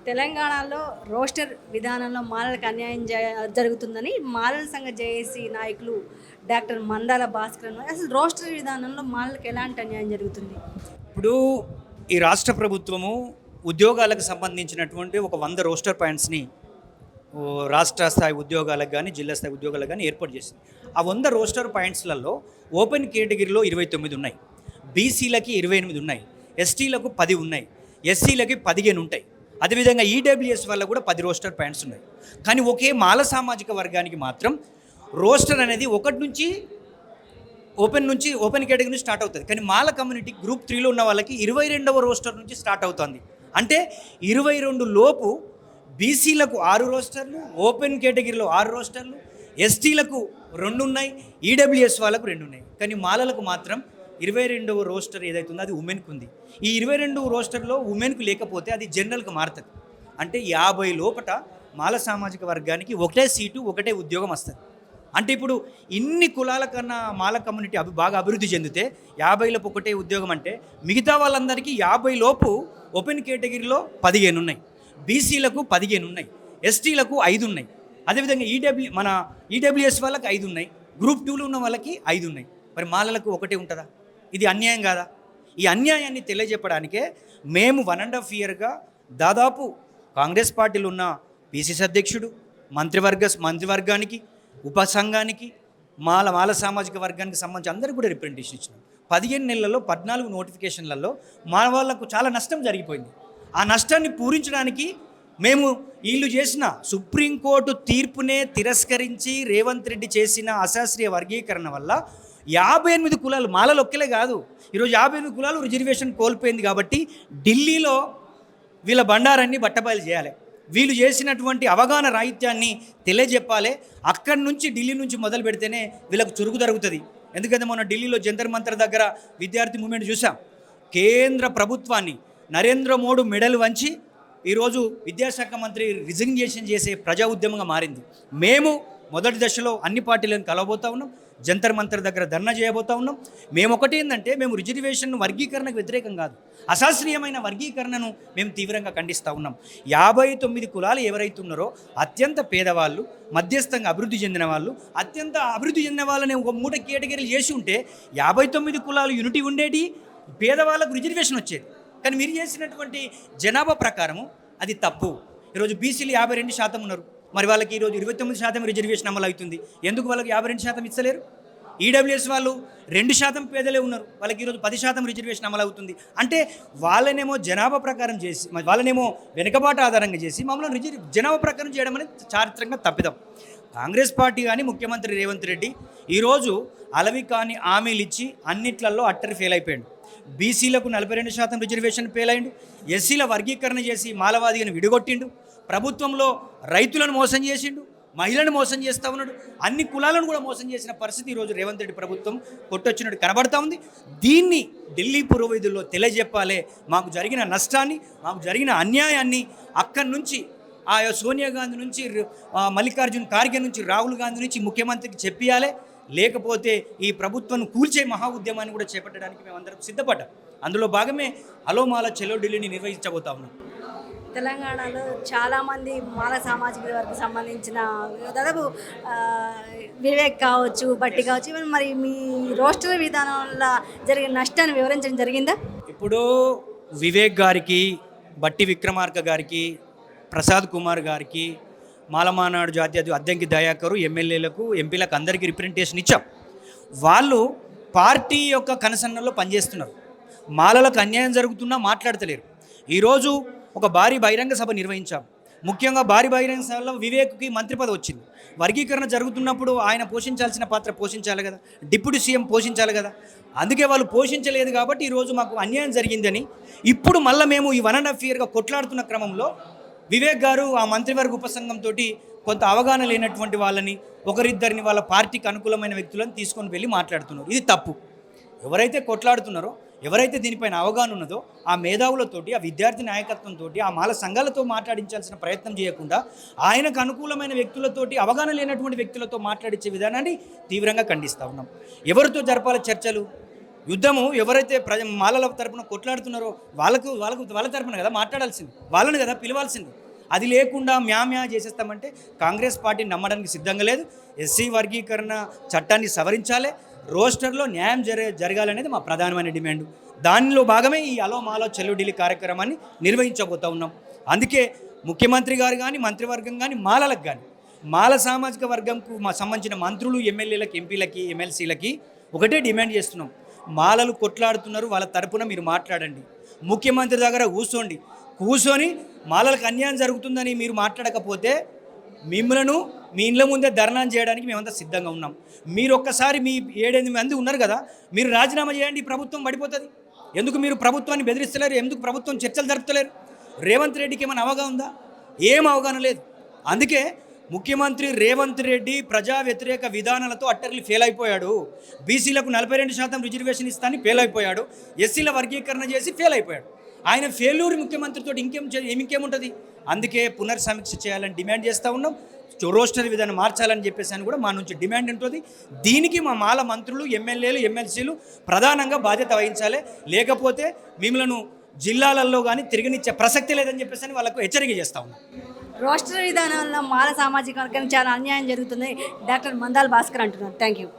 తెలంగాణలో రోస్టర్ విధానంలో మాలలకు అన్యాయం జరుగుతుందని మాలల సంఘ జేఏసీ నాయకులు డాక్టర్ మందాల భాస్కర్ అన్నారు. అసలు రోస్టర్ విధానంలో మాలలకు ఎలాంటి అన్యాయం జరుగుతుంది? ఇప్పుడు ఈ రాష్ట్ర ప్రభుత్వము ఉద్యోగాలకు సంబంధించినటువంటి ఒక 100 రోస్టర్ పాయింట్స్ని రాష్ట్ర స్థాయి ఉద్యోగాలకు కానీ జిల్లా స్థాయి ఉద్యోగాలకు కానీ ఏర్పాటు చేసింది. ఆ 100 రోస్టర్ పాయింట్స్లలో ఓపెన్ కేటగిరీలో 29 ఉన్నాయి, బీసీలకి 28 ఉన్నాయి, ఎస్టీలకు 10 ఉన్నాయి, ఎస్సీలకి 15 ఉంటాయి. అదేవిధంగా ఈడబ్ల్యూఎస్ వల్ల కూడా 10 రోస్టర్ పాయింట్స్ ఉన్నాయి. కానీ ఒకే మాల సామాజిక వర్గానికి మాత్రం రోస్టర్ అనేది ఓపెన్ కేటగిరీ నుంచి స్టార్ట్ అవుతుంది. కానీ మాల కమ్యూనిటీ గ్రూప్ 3లో ఉన్న వాళ్ళకి 22వ రోస్టర్ నుంచి స్టార్ట్ అవుతుంది. అంటే 22 లోపు బీసీలకు 6 రోస్టర్లు, ఓపెన్ కేటగిరీలో 6 రోస్టర్లు, ఎస్టీలకు 2 ఉన్నాయి, ఈడబ్ల్యూఎస్ వాళ్ళకు 2 ఉన్నాయి. కానీ మాలలకు మాత్రం 22వ రోస్టర్ ఏదైతే ఉందో అది ఉమెన్కు ఉంది. ఈ 22 రోస్టర్లో ఉమెన్కు లేకపోతే అది జనరల్కి మారుతుంది. అంటే 50 లోపట మాల సామాజిక వర్గానికి ఒకటే సీటు, ఒకటే ఉద్యోగం వస్తుంది. అంటే ఇప్పుడు ఇన్ని కులాల కన్నా మాల కమ్యూనిటీ బాగా అభివృద్ధి చెందితే 50లోపు ఒకటే ఉద్యోగం అంటే మిగతా వాళ్ళందరికీ 50 లోపు ఓపెన్ కేటగిరీలో 15 ఉన్నాయి, బీసీలకు 15 ఉన్నాయి, ఎస్టీలకు 5 ఉన్నాయి, అదేవిధంగా ఈడబ్ల్యూఎస్ వాళ్ళకి 5 ఉన్నాయి, గ్రూప్ 2లో ఉన్న వాళ్ళకి 5 ఉన్నాయి. మరి మాలలకు ఒకటే ఉంటుందా? ఇది అన్యాయం కాదా? ఈ అన్యాయాన్ని తెలియజెప్పడానికే మేము 1.5 ఇయర్గా దాదాపు కాంగ్రెస్ పార్టీలో ఉన్న పిసిసి అధ్యక్షుడు, మంత్రివర్గానికి, ఉపసంఘానికి, మాల సామాజిక వర్గానికి సంబంధించి అందరికీ కూడా రిప్రజెంటేషన్ ఇచ్చినాం. 15 నెలల్లో 14 నోటిఫికేషన్లలో మా వాళ్ళకు చాలా నష్టం జరిగిపోయింది. ఆ నష్టాన్ని పూరించడానికి మేము వీళ్ళు చేసిన సుప్రీంకోర్టు తీర్పునే తిరస్కరించి రేవంత్ రెడ్డి చేసిన అశాస్త్రీయ వర్గీకరణ వల్ల 58 కులాలు, మాలలు ఒక్కలే కాదు, ఈరోజు 58 కులాలు రిజర్వేషన్ కోల్పోయింది. కాబట్టి ఢిల్లీలో వీళ్ళ బండారాన్ని బట్టబయలు చేయాలి, వీళ్ళు చేసినటువంటి అవగాహన రాహిత్యాన్ని తెలియజెప్పాలి. అక్కడి నుంచి ఢిల్లీ నుంచి మొదలు పెడితేనే వీళ్ళకు చురుకు జరుగుతుంది. ఎందుకంటే మొన్న ఢిల్లీలో జంతర్ మంతర్ దగ్గర విద్యార్థి మూవ్మెంట్ చూసాం. కేంద్ర ప్రభుత్వాన్ని నరేంద్ర మోడీ మెడలు వంచి ఈరోజు విద్యాశాఖ మంత్రి రిజిగ్నేషన్ చేసే ప్రజా ఉద్యమంగా మారింది. మేము మొదటి దశలో అన్ని పార్టీలను కలవబోతూ ఉన్నాం, జంతర్ మంతర్ దగ్గర ధర్నా చేయబోతూ ఉన్నాం. మేము ఒకటి ఏంటంటే మేము రిజర్వేషన్ వర్గీకరణకు వ్యతిరేకం కాదు, అశాస్త్రీయమైన వర్గీకరణను మేము తీవ్రంగా ఖండిస్తూ ఉన్నాం. 59 కులాలు ఎవరైతే ఉన్నారో అత్యంత పేదవాళ్ళు, మధ్యస్థంగా అభివృద్ధి చెందిన వాళ్ళు, అత్యంత అభివృద్ధి చెందిన వాళ్ళని ఒక 3 కేటగిరీలు చేసి ఉంటే 59 కులాలు యూనిటీ ఉండేది, పేదవాళ్ళకు రిజర్వేషన్ వచ్చేది. కానీ మీరు చేసినటువంటి జనాభా ప్రకారము అది తప్పు. ఈరోజు బీసీలు 52% ఉన్నారు, మరి వాళ్ళకి ఈరోజు 29% రిజర్వేషన్ అమలు అవుతుంది. ఎందుకు వాళ్ళకి 52% ఇచ్చలేరు? ఈడబ్ల్యూఎస్ వాళ్ళు 2% పేదలే ఉన్నారు, వాళ్ళకి ఈరోజు 10% రిజర్వేషన్ అమలు అవుతుంది. అంటే వాళ్ళనేమో జనాభా ప్రకారం చేసి, వాళ్ళనేమో వెనుకబాటు ఆధారంగా చేసి మమ్మల్ని జనాభా ప్రకారం చేయడం అనేది చారిత్రకంగా తప్పిదం. కాంగ్రెస్ పార్టీ కానీ ముఖ్యమంత్రి రేవంత్ రెడ్డి ఈరోజు అలవి కాని హామీలు ఇచ్చి అన్నిట్లలో అట్టరి ఫెయిల్ అయిపోయాడు. బీసీలకు 42% రిజర్వేషన్ ఫెయిల్ అయ్యిండు, ఎస్సీల వర్గీకరణ చేసి మాలవాదిని విడగొట్టిండు, ప్రభుత్వంలో రైతులను మోసం చేసిండు, మహిళలను మోసం చేస్తూ ఉన్నాడు, అన్ని కులాలను కూడా మోసం చేసిన పరిస్థితి ఈరోజు రేవంత్ రెడ్డి ప్రభుత్వం కొట్టొచ్చినట్టు కనబడతా ఉంది. దీన్ని ఢిల్లీ పురోవిధుల్లో తెలియజెప్పాలి. మాకు జరిగిన నష్టాన్ని, మాకు జరిగిన అన్యాయాన్ని అక్కడి నుంచి సోనియా గాంధీ నుంచి, మల్లికార్జున్ ఖార్గే నుంచి, రాహుల్ గాంధీ నుంచి ముఖ్యమంత్రికి చెప్పియాలి. లేకపోతే ఈ ప్రభుత్వాన్ని కూల్చే మహా ఉద్యమాన్ని కూడా చేపట్టడానికి మేమందరం సిద్ధపడ్డాం. అందులో భాగమే అలోమాల చెలో ఢిల్లీని నిర్వహించబోతా ఉన్నాం. తెలంగాణలో చాలామంది మాల సామాజిక వర్గం సంబంధించిన దాదాపు వివేక్ కావచ్చు, బట్టి కావచ్చు, ఈవెన్ మరి మీ రోస్టర్ విధానం వల్ల జరిగిన నష్టాన్ని వివరించడం జరిగిందా? ఇప్పుడు వివేక్ గారికి, బట్టి విక్రమార్క గారికి, ప్రసాద్ కుమార్ గారికి, మాలమానాడు జాతీయ అద్దంకి దయాకరు, ఎమ్మెల్యేలకు, ఎంపీలకు అందరికీ రిప్రజెంటేషన్ ఇచ్చాం. వాళ్ళు పార్టీ యొక్క కనసన్నల్లో పనిచేస్తున్నారు. మాలలకు అన్యాయం జరుగుతున్నా మాట్లాడతలేరు. ఈరోజు ఒక భారీ బహిరంగ సభ నిర్వహించాం. ముఖ్యంగా భారీ బహిరంగ సభలో వివేక్కి మంత్రి పదవి వచ్చింది. వర్గీకరణ జరుగుతున్నప్పుడు ఆయన పోషించాల్సిన పాత్ర పోషించాలి కదా, డిప్యూటీ సీఎం పోషించాలి కదా. అందుకే వాళ్ళు పోషించలేదు కాబట్టి ఈరోజు మాకు అన్యాయం జరిగిందని ఇప్పుడు మళ్ళీ మేము ఈ 1.5 ఇయర్గా కొట్లాడుతున్న క్రమంలో వివేక్ గారు ఆ మంత్రివర్గ ఉపసంఘంతో కొంత అవగాహన లేనటువంటి వాళ్ళని, ఒకరిద్దరిని, వాళ్ళ పార్టీకి అనుకూలమైన వ్యక్తులను తీసుకొని వెళ్ళి మాట్లాడుతున్నారు. ఇది తప్పు. ఎవరైతే కొట్లాడుతున్నారో, ఎవరైతే దీనిపైన అవగాహన ఉన్నదో ఆ మేధావులతోటి, ఆ విద్యార్థి నాయకత్వంతో, ఆ మాల సంఘాలతో మాట్లాడించాల్సిన ప్రయత్నం చేయకుండా ఆయనకు అనుకూలమైన వ్యక్తులతోటి, అవగాహన లేనటువంటి వ్యక్తులతో మాట్లాడించే విధానాన్ని తీవ్రంగా ఖండిస్తూ ఉన్నాం. ఎవరితో జరపాలి చర్చలు? యుద్ధము ఎవరైతే మాలల తరపున కొట్లాడుతున్నారో వాళ్ళ తరపున కదా మాట్లాడాల్సింది, వాళ్ళని కదా పిలవాల్సింది. అది లేకుండా మ్యా చేసేస్తామంటే కాంగ్రెస్ పార్టీ నమ్మడానికి సిద్ధంగా లేదు. ఎస్సీ వర్గీకరణ చట్టాన్ని సవరించాలి, రోస్టర్లో న్యాయం జరగాలనేది మా ప్రధానమైన డిమాండ్. దానిలో భాగమే ఈ అలో మాలో చెల్లు ఢిల్లీ కార్యక్రమాన్ని నిర్వహించబోతూ ఉన్నాం. అందుకే ముఖ్యమంత్రి గారు కానీ మంత్రివర్గం కానీ మాలలకు కానీ మాల సామాజిక వర్గంకు సంబంధించిన మంత్రులు, ఎమ్మెల్యేలకి, ఎంపీలకి, ఎమ్మెల్సీలకి ఒకటే డిమాండ్ చేస్తున్నాం. మాలలు కొట్లాడుతున్నారు, వాళ్ళ తరపున మీరు మాట్లాడండి. ముఖ్యమంత్రి దగ్గర కూర్చొని మాలలకు అన్యాయం జరుగుతుందని మీరు మాట్లాడకపోతే మిమ్మలను మీ ఇండ్ల ముందే ధర్నా చేయడానికి మేమంతా సిద్ధంగా ఉన్నాం. మీరు ఒక్కసారి మీ 7-8 మంది ఉన్నారు కదా, మీరు రాజీనామా చేయండి, ప్రభుత్వం పడిపోతుంది. ఎందుకు మీరు ప్రభుత్వాన్ని బెదిరిస్తలేరు? ఎందుకు ప్రభుత్వం చర్చలు జరుపుతలేరు? రేవంత్ రెడ్డికి ఏమైనా అవగాహన ఉందా? ఏం అవగాహన లేదు. అందుకే ముఖ్యమంత్రి రేవంత్ రెడ్డి ప్రజా వ్యతిరేక విధానాలతో అట్టర్లీ ఫెయిల్ అయిపోయాడు. బీసీలకు 42% రిజర్వేషన్ ఇస్తానని ఫెయిల్ అయిపోయాడు. ఎస్సీల వర్గీకరణ చేసి ఫెయిల్ అయిపోయాడు. ఆయన ఫెయిల్యూర్ ముఖ్యమంత్రితో ఇంకేముంటుంది? అందుకే పునర్సమీక్ష చేయాలని డిమాండ్ చేస్తూ ఉన్నాం. రోస్టర్ విధానం మార్చాలని చెప్పేసి అని కూడా మా నుంచి డిమాండ్ ఉంటుంది. దీనికి మా మాల మంత్రులు, ఎమ్మెల్యేలు, ఎమ్మెల్సీలు ప్రధానంగా బాధ్యత వహించాలి. లేకపోతే మిమ్మల్ని జిల్లాలలో కానీ తిరగనిచ్చే ప్రసక్తి లేదని చెప్పేసి అని వాళ్ళకు హెచ్చరిక చేస్తూ ఉన్నాం. రోస్టర్ విధానంలో మాల సామాజిక వర్గానికి చాలా అన్యాయం జరుగుతుంది డాక్టర్ మందాల భాస్కర్ అంటున్నారు. Thank you.